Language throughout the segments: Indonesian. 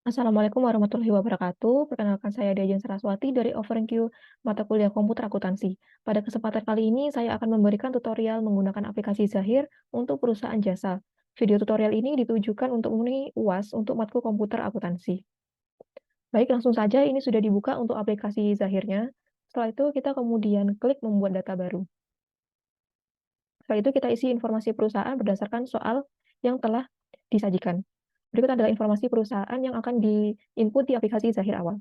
Assalamualaikum warahmatullahi wabarakatuh. Perkenalkan saya Dian Saraswati dari OvenQ mata kuliah Komputer Akuntansi. Pada kesempatan kali ini saya akan memberikan tutorial menggunakan aplikasi Zahir untuk perusahaan jasa. Video tutorial ini ditujukan untuk memenuhi UAS untuk matkul Komputer Akuntansi. Baik, langsung saja ini sudah dibuka untuk aplikasi Zahirnya. Setelah itu kita kemudian klik membuat data baru. Setelah itu kita isi informasi perusahaan berdasarkan soal yang telah disajikan. Berikut adalah informasi perusahaan yang akan di-input di aplikasi Zahir awal.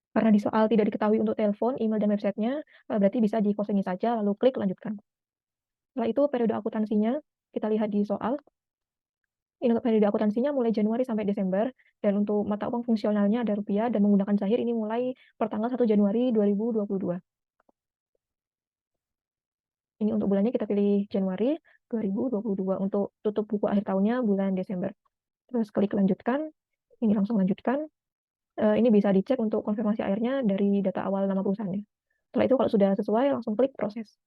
Karena di soal tidak diketahui untuk telepon, email, dan websitenya, berarti bisa dikosongi saja, lalu klik lanjutkan. Setelah itu periode akuntansinya, kita lihat di soal. Ini untuk periode akuntansinya mulai Januari sampai Desember, dan untuk mata uang fungsionalnya ada rupiah, dan menggunakan Zahir ini mulai pertanggal 1 Januari 2022. Ini untuk bulannya kita pilih Januari 2022, untuk tutup buku akhir tahunnya bulan Desember. Terus klik lanjutkan, ini langsung lanjutkan. Ini bisa dicek untuk konfirmasi akhirnya dari data awal nama perusahaannya. Setelah itu kalau sudah sesuai, langsung klik proses.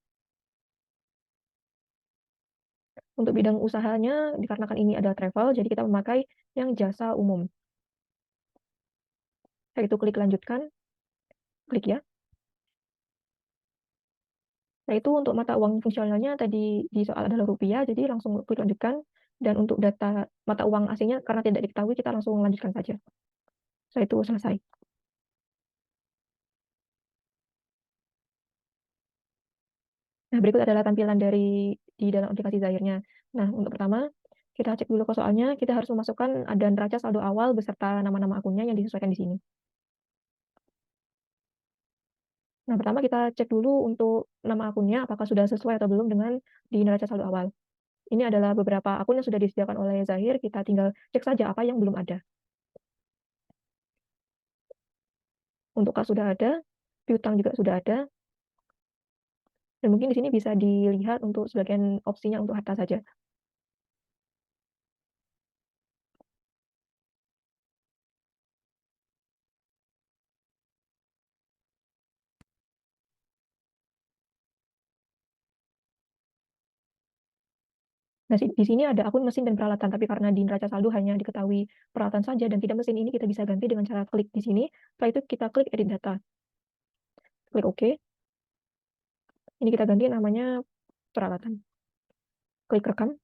Untuk bidang usahanya, dikarenakan ini ada travel, jadi kita memakai yang jasa umum. Setelah itu klik lanjutkan, klik ya. Nah itu untuk mata uang fungsionalnya tadi di soal adalah rupiah, jadi langsung klik lanjutkan. Dan untuk data mata uang asingnya karena tidak diketahui, kita langsung lanjutkan saja. Setelah itu selesai. Nah berikut adalah tampilan di dalam aplikasi Zahirnya. Nah untuk pertama, kita cek dulu ke soalnya, kita harus memasukkan ada neraca saldo awal beserta nama-nama akunnya yang disesuaikan di sini. Nah, pertama kita cek dulu untuk nama akunnya apakah sudah sesuai atau belum dengan di neraca saldo awal. Ini adalah beberapa akun yang sudah disediakan oleh Zahir, kita tinggal cek saja apa yang belum ada. Untuk kas sudah ada, piutang juga sudah ada, dan mungkin di sini bisa dilihat untuk sebagian opsinya untuk harta saja. Nah, di sini ada akun mesin dan peralatan, tapi karena di neraca saldo hanya diketahui peralatan saja dan tidak mesin, ini kita bisa ganti dengan cara klik di sini. Setelah itu kita klik edit data. Klik OK. Ini kita ganti namanya peralatan. Klik rekam.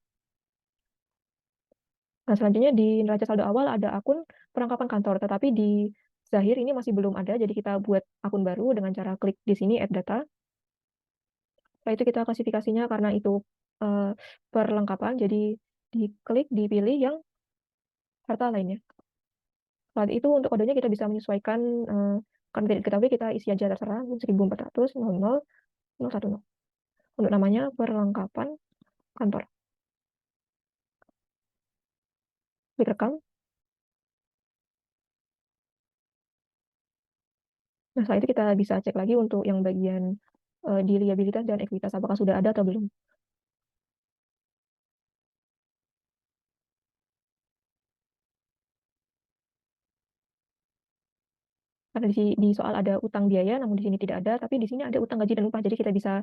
Nah, selanjutnya di neraca saldo awal ada akun perlengkapan kantor, tetapi di Zahir ini masih belum ada, jadi kita buat akun baru dengan cara klik di sini add data. Setelah itu kita klasifikasinya karena itu perlengkapan, jadi diklik dipilih yang harta lainnya. Setelah itu untuk kodenya kita bisa menyesuaikan, karena tidak diketahui kita isi aja terserah 1400 00 010. Untuk namanya perlengkapan kantor. Klik rekam. Nah, setelah itu kita bisa cek lagi untuk yang bagian di liabilitas dan ekuitas apakah sudah ada atau belum. Karena di soal ada utang biaya, namun di sini tidak ada, tapi di sini ada utang gaji dan upah, jadi kita bisa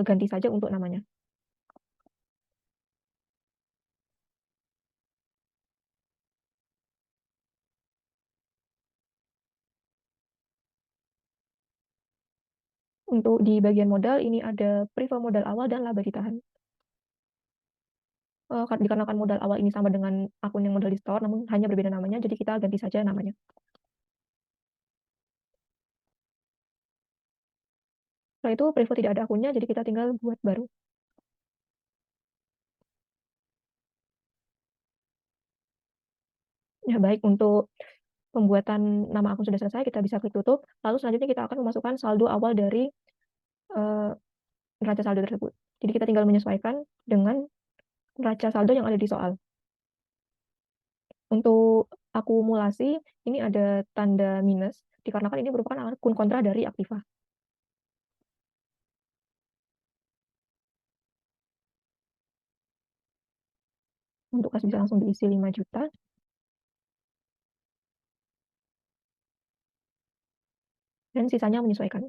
ganti saja untuk namanya. Untuk di bagian modal, ini ada prefer modal awal dan laba ditahan. Dikarenakan modal awal ini sama dengan akun yang modal di store, namun hanya berbeda namanya, jadi kita ganti saja namanya. Setelah itu prefer tidak ada akunnya, jadi kita tinggal buat baru. Ya baik, untuk pembuatan nama akun sudah selesai, kita bisa klik tutup. Lalu selanjutnya kita akan memasukkan saldo awal dari eee, neraca saldo tersebut. Jadi kita tinggal menyesuaikan dengan neraca saldo yang ada di soal. Untuk akumulasi, ini ada tanda minus, dikarenakan ini merupakan akun kontra dari Aktiva. Untuk kas bisa langsung diisi 5 juta, dan sisanya menyesuaikan.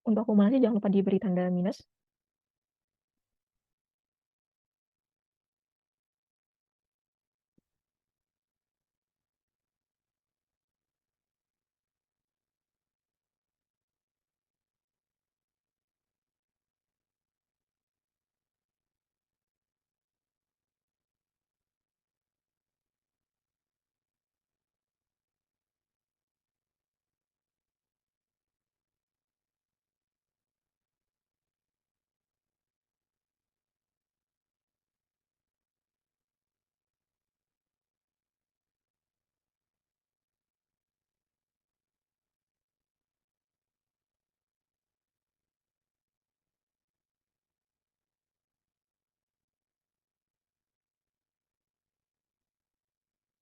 Untuk akumulasi jangan lupa diberi tanda minus.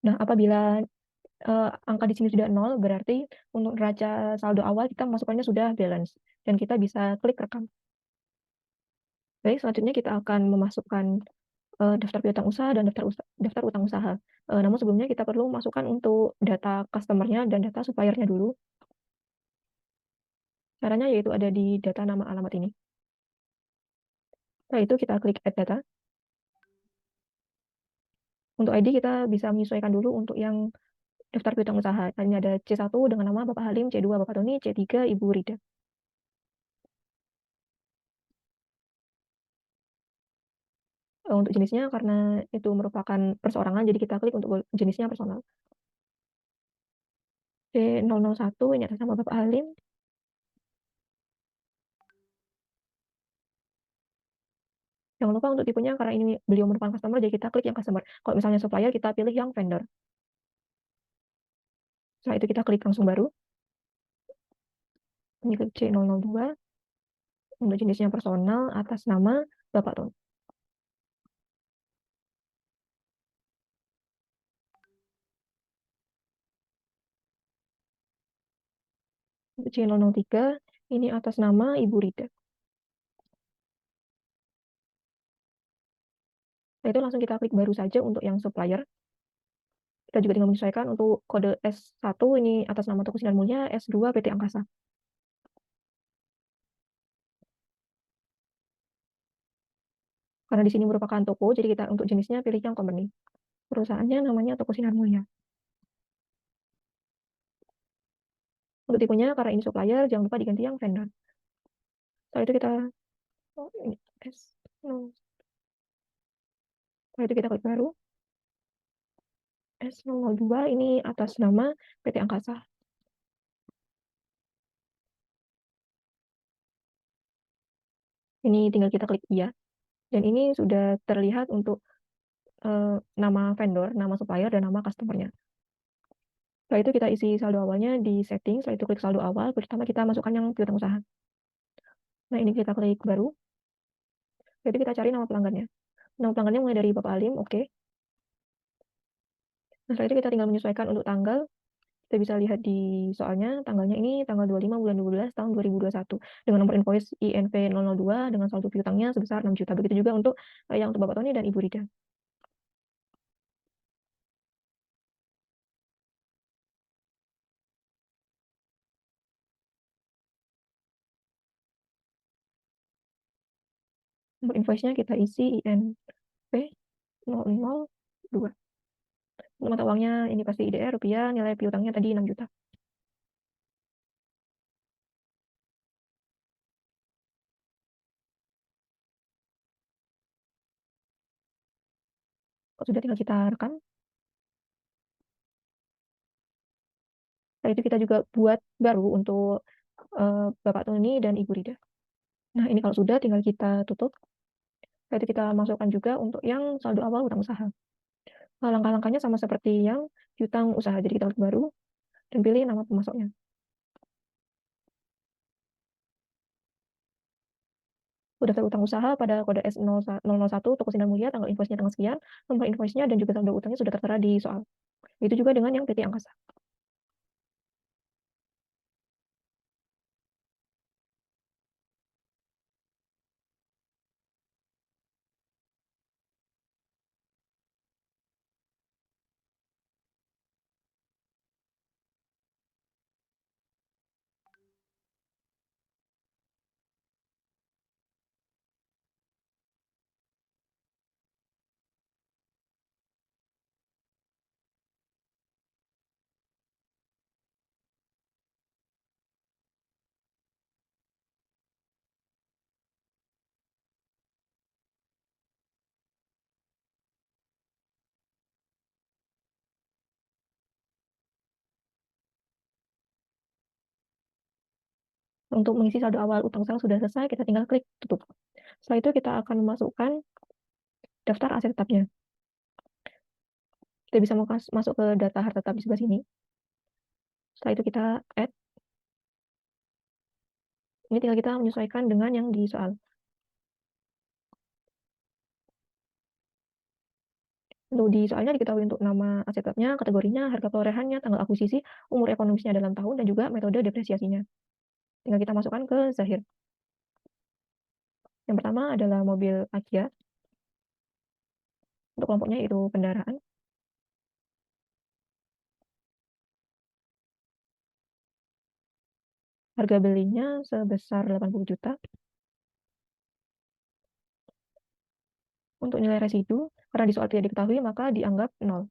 Nah, apabila angka di sini sudah nol, berarti untuk neraca saldo awal kita masukkannya sudah balance, dan kita bisa klik rekam. Baik, selanjutnya kita akan memasukkan daftar piutang usaha dan daftar utang usaha. Namun sebelumnya kita perlu masukkan untuk data customer-nya dan data supplier-nya dulu. Caranya yaitu ada di data nama alamat ini. Setelah itu kita klik add data. Untuk ID kita bisa menyesuaikan dulu untuk yang daftar piutang usaha. Ini ada C1 dengan nama Bapak Halim, C2 Bapak Tony, C3 Ibu Rida. Untuk jenisnya karena itu merupakan perseorangan, jadi kita klik untuk jenisnya personal. C001 ini atas nama Bapak Halim. Jangan lupa untuk tipenya karena ini beliau merupakan customer, jadi kita klik yang customer. Kalau misalnya supplier, kita pilih yang vendor. Setelah itu kita klik langsung baru. Ini klik C002. Untuk jenisnya personal atas nama Bapak Tony. Untuk C003, ini atas nama Ibu Rida. Setelah itu langsung kita klik baru saja untuk yang supplier. Kita juga tinggal menyesuaikan untuk kode S1 ini atas nama Toko Sinar Mulia, S2 PT Angkasa. Karena di sini merupakan toko, jadi kita untuk jenisnya pilih yang company. Perusahaannya namanya Toko Sinar Mulia. Untuk tipenya, karena ini supplier, jangan lupa diganti yang vendor. Setelah itu kita ini S. Setelah itu kita klik baru. S002 ini atas nama PT Angkasa. Ini tinggal kita klik iya. Dan ini sudah terlihat untuk nama vendor, nama supplier, dan nama customer-nya. Setelah itu kita isi saldo awalnya di setting. Setelah itu klik saldo awal. Pertama kita masukkan yang piutang usaha. Nah, ini kita klik baru. Jadi kita cari nama pelanggannya. Nama pelanggannya mulai dari Bapak Alim, oke. Nah, setelah itu kita tinggal menyesuaikan untuk tanggal. Kita bisa lihat di soalnya, tanggalnya ini tanggal 25 bulan 12 tahun 2021. Dengan nomor invoice INV 002 dengan saldo piutangnya sebesar 6 juta. Begitu juga untuk yang untuk Bapak Tony dan Ibu Rida. Nomor invoice-nya kita isi INV 002. Untuk mata uangnya ini pasti IDR rupiah, nilai piutangnya tadi 6 juta. Kalau sudah tinggal kita rekam. Setelah itu kita juga buat baru untuk Bapak Tony dan Ibu Rida. Nah, ini kalau sudah tinggal kita tutup. Setelah itu kita masukkan juga untuk yang saldo awal utang usaha. Langkah-langkahnya sama seperti yang piutang usaha. Jadi kita klik baru dan pilih nama pemasoknya. Daftar utang usaha pada kode S001 Toko Sinar Mulia, tanggal invoice-nya tanggal sekian, nomor invoice-nya dan juga saldo utangnya sudah tertera di soal. Itu juga dengan yang PT Angkasa. Untuk mengisi saldo awal utang usaha sudah selesai, kita tinggal klik tutup. Setelah itu kita akan memasukkan daftar aset tetapnya. Kita bisa masuk ke data harta tetap di sebelah sini. Setelah itu kita add. Ini tinggal kita menyesuaikan dengan yang di soal. Untuk di soalnya diketahui untuk nama aset tetapnya, kategorinya, harga perolehannya, tanggal akuisisi, umur ekonomisnya dalam tahun, dan juga metode depresiasinya. Tinggal kita masukkan ke Zahir. Yang pertama adalah mobil Agya. Untuk kelompoknya itu kendaraan. Harga belinya sebesar 80 juta. Untuk nilai residu, karena di soal tidak diketahui, maka dianggap 0.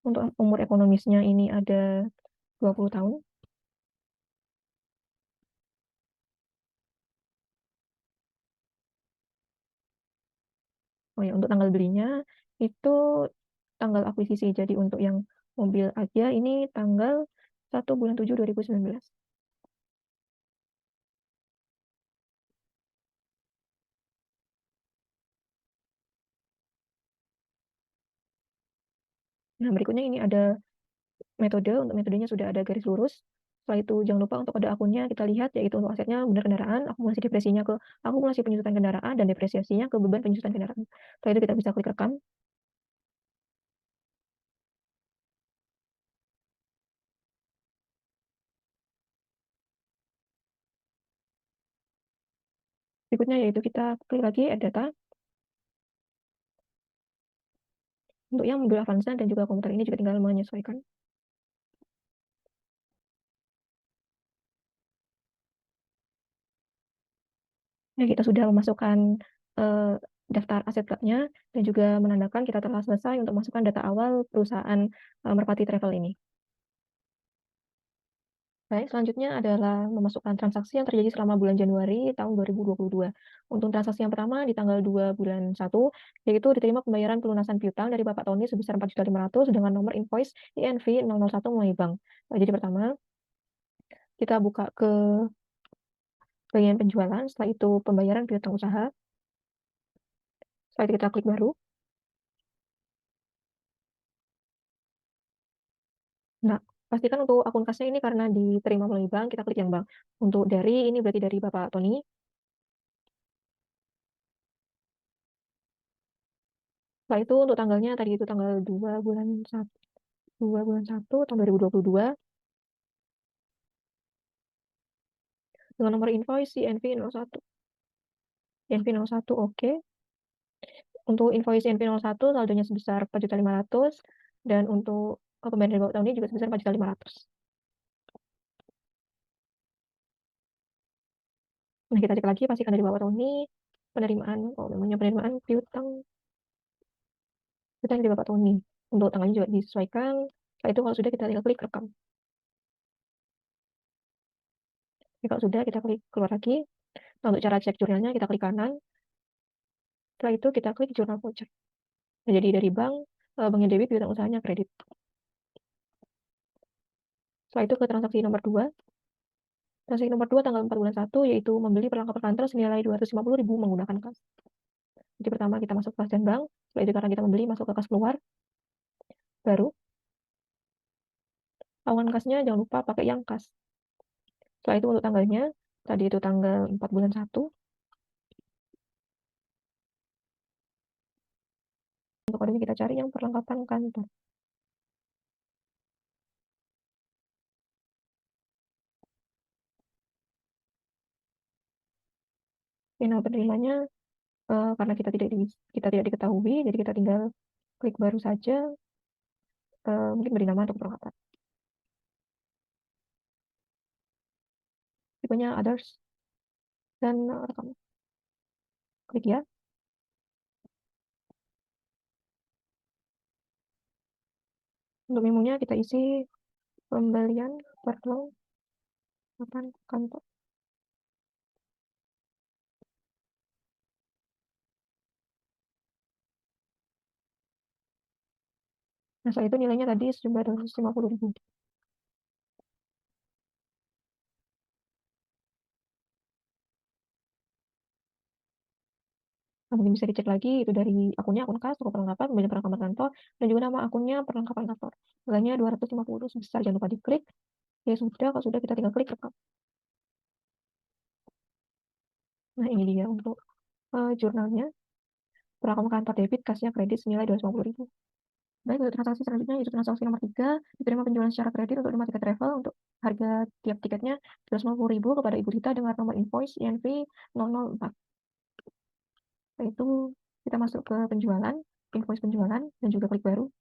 Untuk umur ekonomisnya ini ada 20 tahun. Oh ya, untuk tanggal belinya itu tanggal akuisisi. Jadi untuk yang mobil aja ini tanggal 1 bulan 7 2019. Nah, berikutnya ini ada metode. Untuk metodenya sudah ada garis lurus. Setelah itu jangan lupa untuk kode akunnya kita lihat, yaitu untuk asetnya benar kendaraan, akumulasi depresinya ke akumulasi penyusutan kendaraan, dan depresiasinya ke beban penyusutan kendaraan. Setelah itu kita bisa klik rekam. Berikutnya yaitu kita klik lagi add data. Untuk yang mobil Avanza dan juga komputer ini juga tinggal menyesuaikan. Nah, kita sudah memasukkan eh, daftar aset clubnya dan juga menandakan kita telah selesai untuk masukkan data awal perusahaan Merpati Travel ini. Baik, selanjutnya adalah memasukkan transaksi yang terjadi selama bulan Januari tahun 2022. Untuk transaksi yang pertama di tanggal 2 bulan 1, yaitu diterima pembayaran pelunasan piutang dari Bapak Tony sebesar 4.500.000 dengan nomor invoice INV 001 melalui bank. Jadi pertama, kita buka ke bagian penjualan, setelah itu pembayaran piutang usaha, setelah itu kita klik baru. Nah, pastikan untuk akun kasnya ini karena diterima melalui bank, kita klik yang bank. Untuk dari, ini berarti dari Bapak Tony. Setelah itu untuk tanggalnya, tadi itu tanggal 2 bulan 1 tahun 2022. Dengan nomor invoice INV 01. INV 01, oke. Untuk invoice INV 01, saldonya sebesar 4.500.000. Dan untuk pembayaran dari Bapak Tony juga sebesar 4.500.000. Nah, kita cek lagi, pastikan dari Bapak Tony, penerimaan, namanya penerimaan piutang dari Bapak Tony. Untuk tanggalnya juga disesuaikan. Setelah itu kalau sudah kita tinggal klik rekam. Jadi kalau sudah kita klik keluar lagi. Nah, untuk cara cek jurnalnya kita klik kanan. Setelah itu kita klik jurnal voucher. Nah, jadi dari bank, banknya debit, piutang usahanya kredit. Setelah itu ke transaksi nomor 2. Transaksi nomor 2 tanggal 4 bulan 1 yaitu membeli perlengkapan kantor senilai 250.000 menggunakan kas. Jadi pertama kita masuk kas dan bank, setelah itu karena kita membeli masuk ke kas keluar, baru awan kasnya jangan lupa pakai yang kas. Setelah itu untuk tanggalnya, tadi itu tanggal 4 bulan 1, untuk kodenya kita cari yang perlengkapan kantor. Nah, penerimanya karena kita tidak diketahui, jadi kita tinggal klik baru saja, mungkin beri nama untuk perlengkapan. Tipenya others dan rekam. Klik ya. Untuk memonya kita isi pembelian perlengkapan kantor. Nah, setelah itu nilainya tadi sejumlah 250.000. Nah, mungkin bisa dicek lagi itu dari akunnya akun kas, toko perlengkapan, pembelian perlengkapan kantor, dan juga nama akunnya perlengkapan kantor. Nilainya 250 sebesar, jangan lupa diklik. Ya sudah, kalau sudah kita tinggal klik rekam. Nah, ini dia untuk jurnalnya. Perlengkapan kantor debit, kasnya kredit senilai 250.000. Baik, untuk transaksi selanjutnya yaitu transaksi nomor 3, diterima penjualan secara kredit untuk 5 tiket travel untuk harga tiap tiketnya 250.000 kepada Ibu Rita dengan nomor invoice INV 004. Setelah itu kita masuk ke penjualan, invoice penjualan, dan juga klik baru.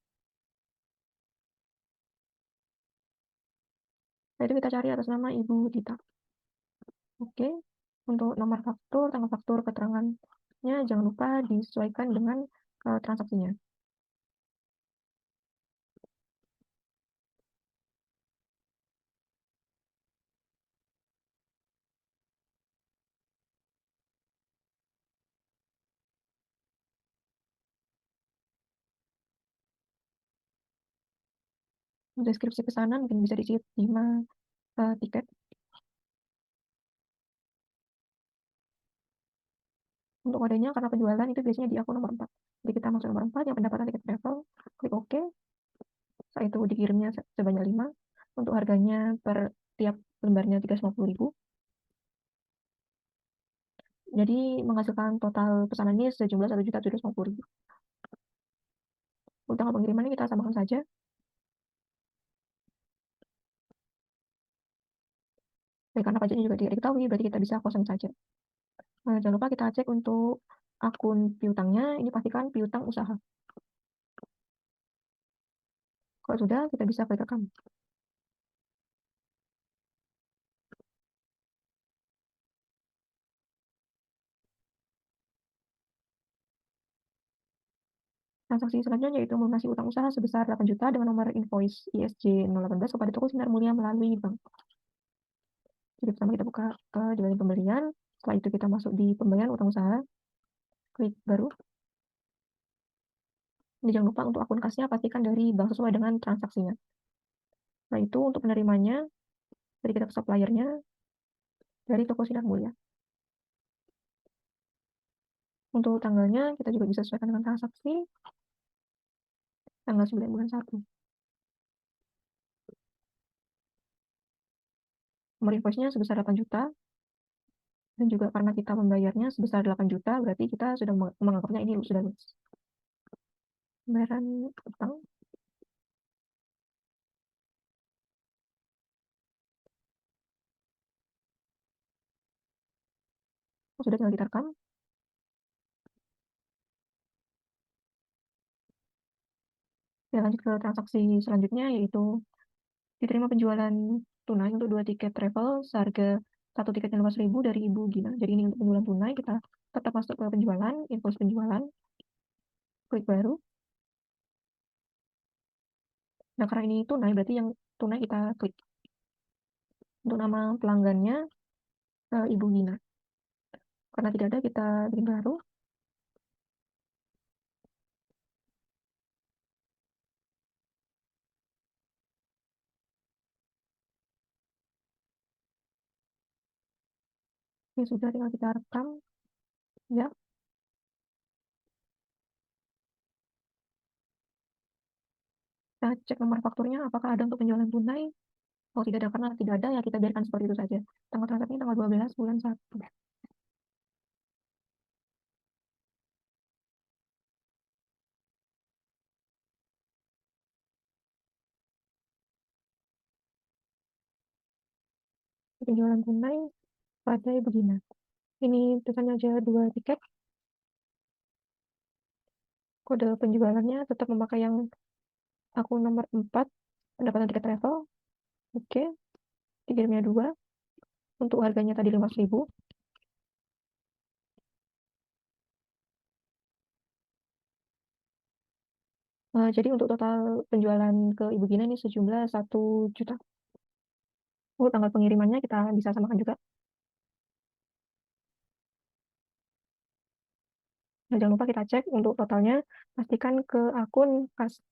Setelah itu kita cari atas nama Ibu Dita. Oke, untuk nomor faktur, tanggal faktur, keterangannya jangan lupa disesuaikan dengan transaksinya. Deskripsi pesanan mungkin bisa diisi 5 tiket. Untuk kodenya karena penjualan itu biasanya di akun nomor 4. Jadi kita masuk nomor 4 yang pendapatan tiket travel, klik OK. Setelah itu dikirimnya sebanyak 5. Untuk harganya per tiap lembarnya 350.000. Jadi menghasilkan total pesanan ini sejumlah 1.750.000. Untuk tanggal pengirimannya kita samakan saja. Dan karena pajaknya juga tidak diketahui, berarti kita bisa kosong saja. Jangan lupa kita cek untuk akun piutangnya, ini pastikan piutang usaha. Kalau sudah, kita bisa klik rekam. Transaksi selanjutnya yaitu melunasi utang usaha sebesar 8 juta dengan nomor invoice ISJ 018 kepada toko Sinar Mulia melalui bank. Jadi pertama kita buka di bagian pembelian, setelah itu kita masuk di pembelian utang usaha, klik baru. Ini jangan lupa untuk akun kasnya pastikan dari bank sesuai dengan transaksinya. Nah itu untuk penerimanya, jadi kita ke suppliernya dari toko Sinar Mulia. Untuk tanggalnya kita juga bisa sesuaikan dengan transaksi, tanggal 9 bulan 1. Nomor invoice-nya sebesar 8 juta, dan juga karena kita membayarnya sebesar 8 juta, berarti kita sudah menganggapnya ini sudah lunas. Pembayaran utang. Sudah tinggal kita rekam. Kita lanjut ke transaksi selanjutnya yaitu diterima penjualan tunai untuk 2 tiket travel seharga 1 tiketnya 15.000 dari Ibu Gina. Jadi ini untuk penjualan tunai, kita tetap masuk ke penjualan, invoice penjualan, klik baru. Nah karena ini tunai berarti yang tunai kita klik. Untuk nama pelanggannya Ibu Gina. Karena tidak ada kita bikin baru. Ini sudah tinggal kita rekam ya. Kita cek nomor fakturnya apakah ada untuk penjualan tunai. Kalau tidak ada, karena tidak ada ya kita biarkan seperti itu saja. Tanggal transaksinya tanggal 12 bulan 1. Penjualan tunai pada begini. Ini tulisannya aja 2 tiket. Kode penjualannya tetap memakai yang akun nomor 4, pendapatan tiket travel. Oke, dikirimnya 2. Untuk harganya tadi 15.000. Jadi untuk total penjualan ke Ibu Gina ini sejumlah 1 juta. Tanggal pengirimannya kita bisa samakan juga. Nah, jangan lupa kita cek untuk totalnya, pastikan ke akun kas.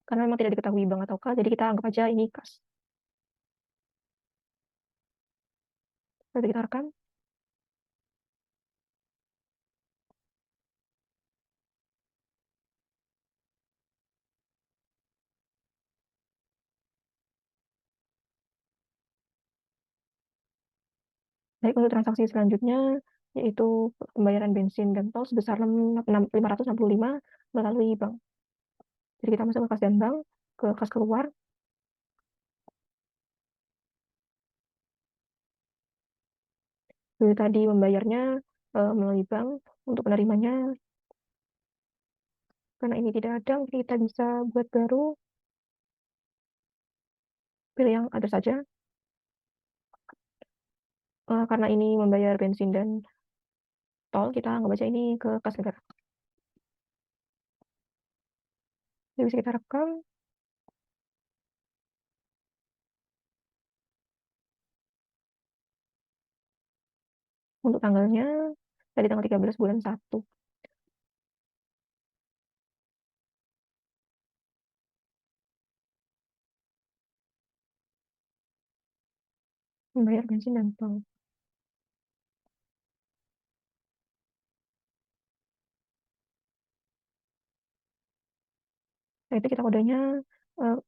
Karena memang tidak diketahui bank atau kas, jadi kita anggap aja ini kas. Lalu kita rekam. Baik, untuk transaksi selanjutnya, yaitu pembayaran bensin dan tol sebesar 565 melalui bank. Jadi kita masuk ke kas dan bank, ke kas keluar. Jadi tadi membayarnya melalui bank, untuk penerimanya, karena ini tidak ada, kita bisa buat baru, pilih yang ada saja. Karena ini membayar bensin dan tol, kita nggak baca ini ke kas negara. Jadi bisa kita rekam. Untuk tanggalnya, tadi tanggal 13 bulan 1. Membayar bensin dan tol. Nah, itu kita kodenya,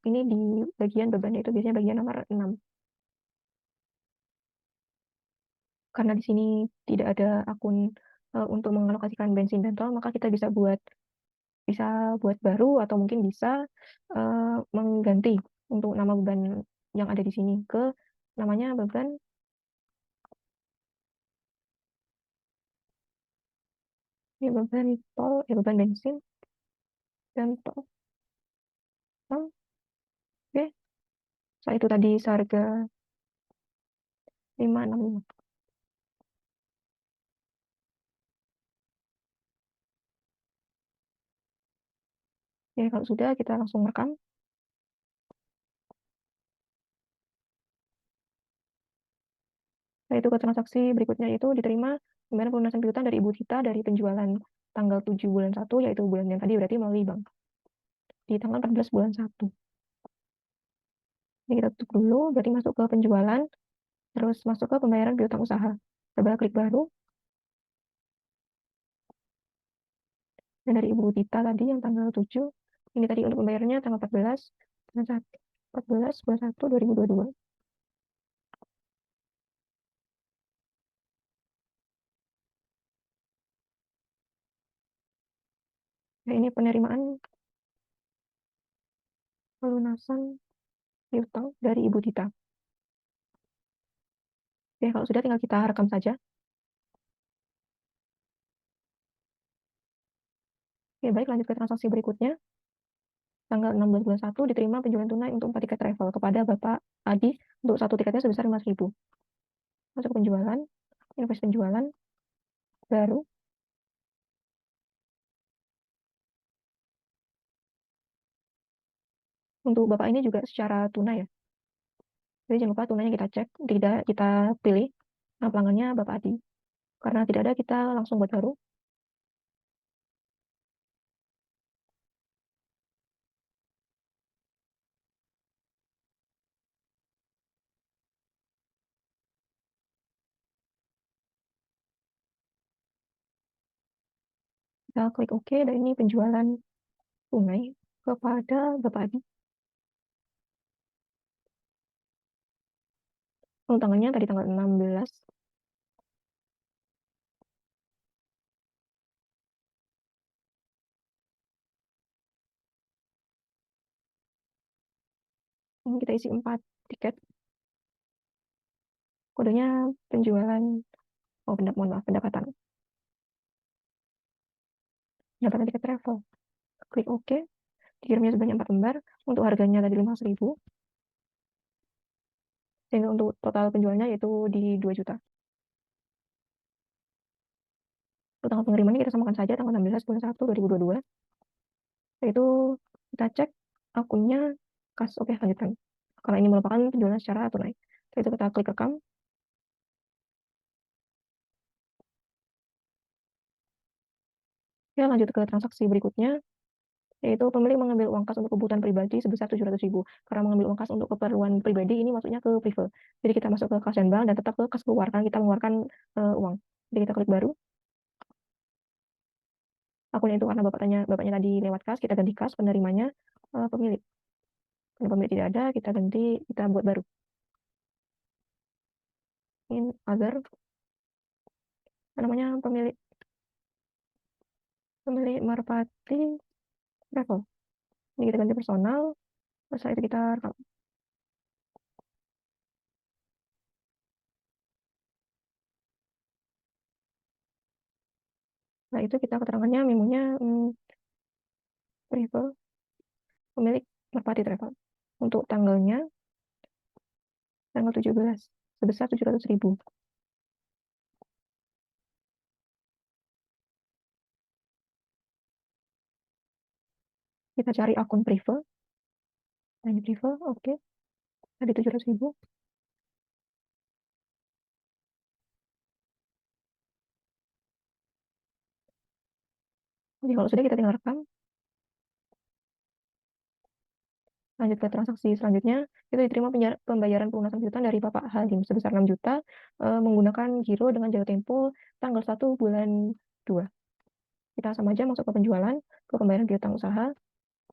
ini di bagian bebannya itu biasanya bagian nomor 6. Karena di sini tidak ada akun untuk mengalokasikan bensin dan tol, maka kita bisa buat baru, atau mungkin bisa mengganti untuk nama beban yang ada di sini ke namanya beban tol, beban bensin dan tol. Oke, setelah itu tadi seharga 565. Ya, kalau sudah kita langsung rekam. Nah, itu ke transaksi berikutnya itu diterima pembayaran pelunasan piutang dari Ibu Tita dari penjualan tanggal 7 bulan 1, yaitu bulan yang tadi berarti melalui bank. Di tanggal 14 bulan 1. Ini kita tutup dulu, berarti masuk ke penjualan, terus masuk ke pembayaran piutang usaha. Coba klik baru. Dan dari Ibu Tita tadi yang tanggal 7, ini tadi untuk pembayarannya tanggal 14 bulan 1, 14 bulan 1 2022. Nah, ini penerimaan pelunasan piutang dari Ibu Tita. Oke, kalau sudah tinggal kita rekam saja. Oke, baik, lanjut ke transaksi berikutnya. Tanggal 16 bulan 1 diterima penjualan tunai untuk 4 tiket travel kepada Bapak Adi untuk 1 tiketnya sebesar 5.000. Masuk ke penjualan, invoice penjualan, baru. Untuk Bapak ini juga secara tunai ya. Jadi jangan lupa tunainya kita cek, tidak kita pilih. Nah, pelanggannya Bapak Adi. Karena tidak ada, kita langsung buat baru. Kita klik OK, dan ini penjualan tunai kepada Bapak Adi. Tanggalnya tadi tanggal 16. Ini kita isi 4 tiket. Kodenya penjualan, mohon maaf, pendapatan. Pendapatan tiket travel. Klik OK. Dikirimnya sebanyak 4 lembar. Untuk harganya tadi 500.000. Sehingga untuk total penjualnya yaitu di 2 juta. Untuk tanggal pengirimannya kita samakan saja tanggal 16 bulan 1 2022. Yaitu kita cek akunnya kas. Oke, lanjutkan. Karena ini merupakan penjualan secara tunai. Setelah itu kita klik rekam. Ya, lanjut ke transaksi berikutnya, yaitu pemilik mengambil uang kas untuk kebutuhan pribadi sebesar 700.000. Karena mengambil uang kas untuk keperluan pribadi ini maksudnya ke prive. Jadi kita masuk ke kas dan bank dan tetap ke kas keluar karena kita mengeluarkan uang. Jadi kita klik baru. Akunnya itu karena bapaknya tadi lewat kas, kita ganti kas, penerimanya pemilik. Kalau pemilik tidak ada, kita ganti, kita buat baru. In other, namanya pemilik Merpati Travel. Ini kita ganti personal. Setelah itu kita rekam. Nah, itu kita keterangannya, memonya travel, pemilik Merpati Travel. Untuk tanggalnya, tanggal 17, sebesar 700.000. Kita cari akun prive. Nah, ini prive, oke. Tadi 700.000. Jadi kalau sudah kita tinggal rekam. Lanjut ke transaksi selanjutnya, itu diterima pembayaran pelunasan piutang dari Bapak Halim sebesar 6 juta menggunakan giro dengan jatuh tempo tanggal 1 bulan 2. Kita sama aja masuk ke penjualan, ke pembayaran piutang usaha,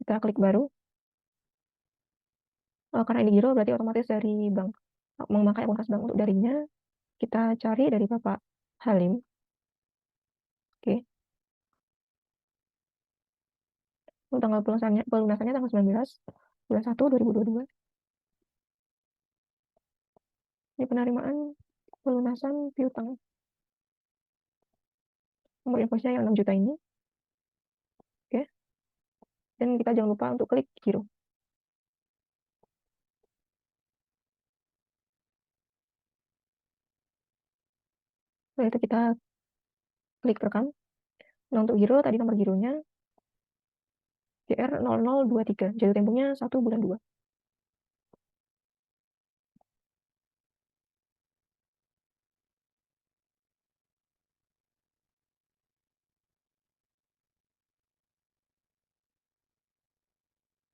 kita klik baru. Karena ini giro berarti otomatis dari bank, memakai akun kas bank. Untuk darinya, kita cari dari Bapak Halim. Oke. Untuk tanggal pelunasannya tanggal 19 bulan 1 2022. Ini penerimaan pelunasan piutang. Nomor invoice-nya yang 6 juta ini. Oke. Dan kita jangan lupa untuk klik giro. Setelah itu kita klik rekam. Nah, untuk giro, tadi nomor gironya JR0023. Jatuh temponya 1 bulan 2.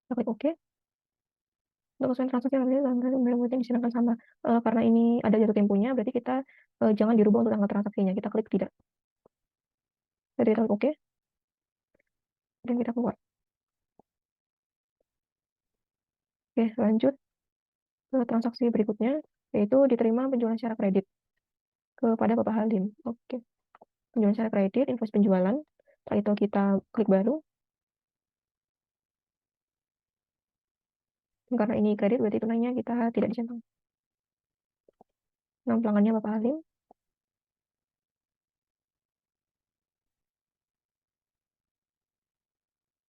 Kita klik OK. Untuk kesesuaian transaksi nanti disilakan sama. Karena ini ada jatuh temponya, berarti kita jangan dirubah untuk tanggal transaksinya. Kita klik tidak. Jadi kita klik OK. Dan kita keluar. Oke, lanjut ke transaksi berikutnya, yaitu diterima penjualan secara kredit kepada Bapak Halim. Oke. Penjualan secara kredit, invoice penjualan. Setelah itu kita klik baru. Dan karena ini kredit, berarti tunainya kita tidak dicentang. Nama pelanggannya Bapak Halim.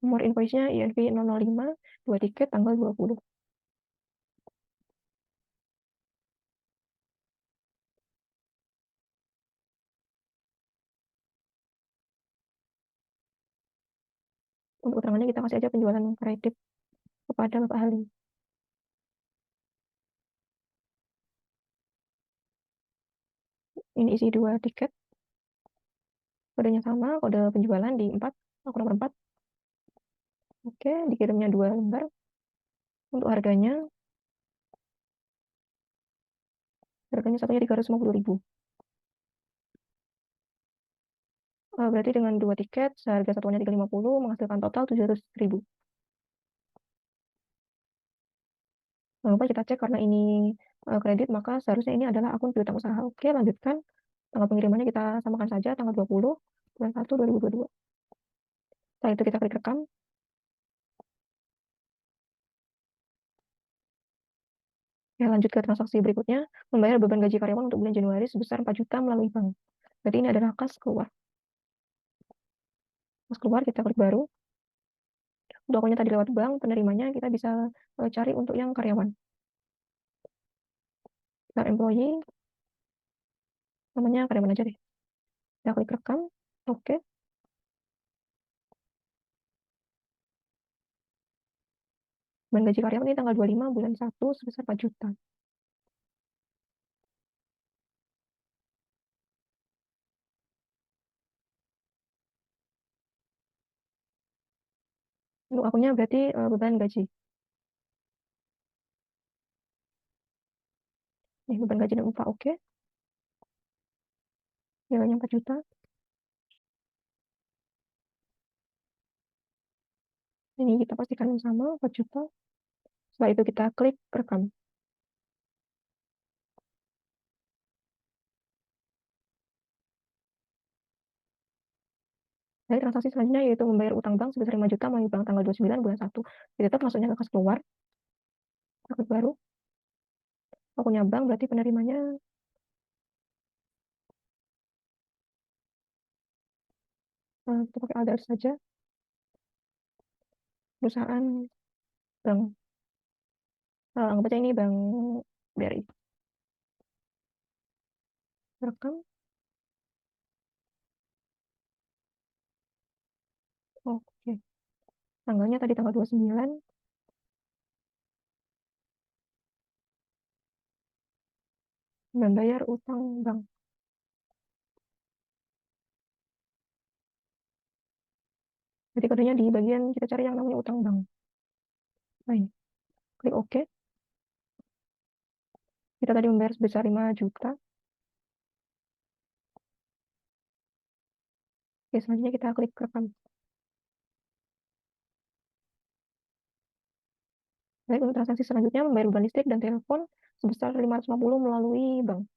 Nomor invoice-nya INV 005, 2 tiket tanggal 20. Untuk keterangannya kita kasih aja penjualan kredit kepada Bapak Halim. Ini isi 2 tiket. Kodenya sama, kode penjualan di 4, akun nomor 4. Oke, dikirimnya 2 lembar. Untuk harganya satunya 350.000. Berarti dengan 2 tiket, seharga satuannya 350, menghasilkan total 700.000. Jangan lupa kita cek karena ini kredit, maka seharusnya ini adalah akun piutang usaha. Oke, lanjutkan. Tanggal pengirimannya kita samakan saja, tanggal 20 bulan 1 2022. Setelah itu kita klik rekam. Ya, lanjut ke transaksi berikutnya, membayar beban gaji karyawan untuk bulan Januari sebesar 4 juta melalui bank. Berarti ini adalah kas keluar. Kas keluar, kita klik baru. Untuk akunnya tadi lewat bank, penerimanya kita bisa cari untuk yang karyawan. Kita employee, namanya karyawan aja deh. Kita klik rekam, oke. Beban gaji karyawan ini tanggal 25 bulan 1 sebesar 4 juta. Untuk akunnya berarti beban gaji. Nih, beban gaji dan upah, oke. Nilainya 4 juta. Ini kita pastikan yang sama, 4 juta. Setelah itu kita klik rekam. Dari transaksi selanjutnya yaitu membayar utang bank sebesar 5 juta melalui bank tanggal 29 bulan 1. Jadi tetap masuknya ke kas keluar. Klik baru. Akunnya bank berarti penerimanya kita pakai Aldar saja. Perusahaan bank. Anggap aja ini bank BRI. Rekam. Oke. Tanggalnya tadi tanggal 29. Membayar utang bank. Jadi kodenya di bagian kita cari yang namanya utang bank. Nah, ini. Klik OK. Kita tadi membayar sebesar 5 juta. Oke, selanjutnya kita klik rekam. Baik, untuk transaksi selanjutnya membayar beban listrik dan telepon sebesar 550 melalui bank.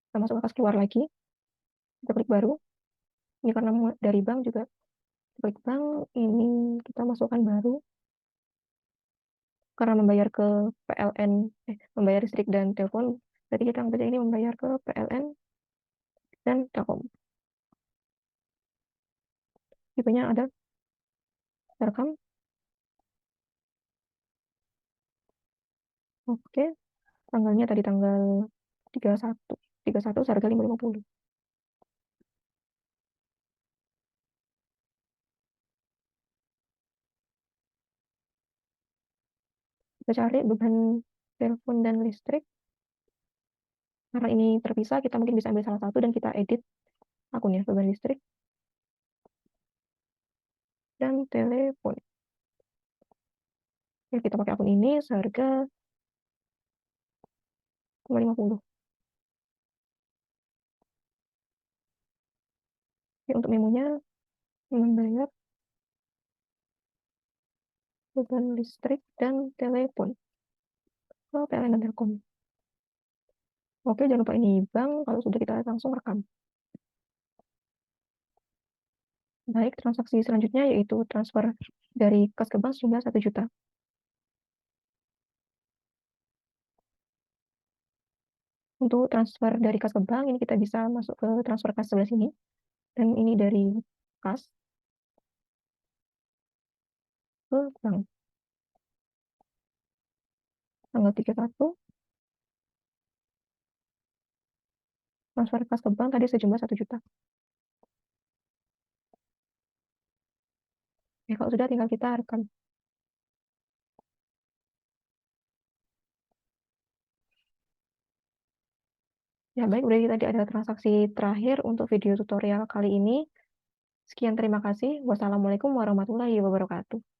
Kita masuk ke kas keluar lagi. Kita klik baru. Ini karena dari bank juga klik bank. Ini kita masukkan baru. Karena membayar ke PLN, membayar listrik dan telepon, berarti kita anggap ini membayar ke PLN dan Telkom. Tipenya ada, rekam. Oke, tanggalnya tadi tanggal 31. 31 seharga 550. Kita cari beban telepon dan listrik. Karena ini terpisah, kita mungkin bisa ambil salah satu dan kita edit akunnya, beban listrik dan telepon. Ya, kita pakai akun ini seharga 50. Oke, untuk memonya membayar beban listrik dan telepon ke PLN dan Telkom. Oke, jangan lupa ini bank. Kalau sudah kita langsung rekam. Baik, transaksi selanjutnya yaitu transfer dari kas ke bank sejumlah 1 juta. Untuk transfer dari kas ke bank, ini kita bisa masuk ke transfer kas sebelah sini. Dan ini dari kas ke bank. Tanggal 31, transfer kas ke bank tadi sejumlah 1 juta. Ya, kalau sudah tinggal kita rekam. Ya, baik, berarti tadi ada transaksi terakhir untuk video tutorial kali ini. Sekian, terima kasih. Wassalamualaikum warahmatullahi wabarakatuh.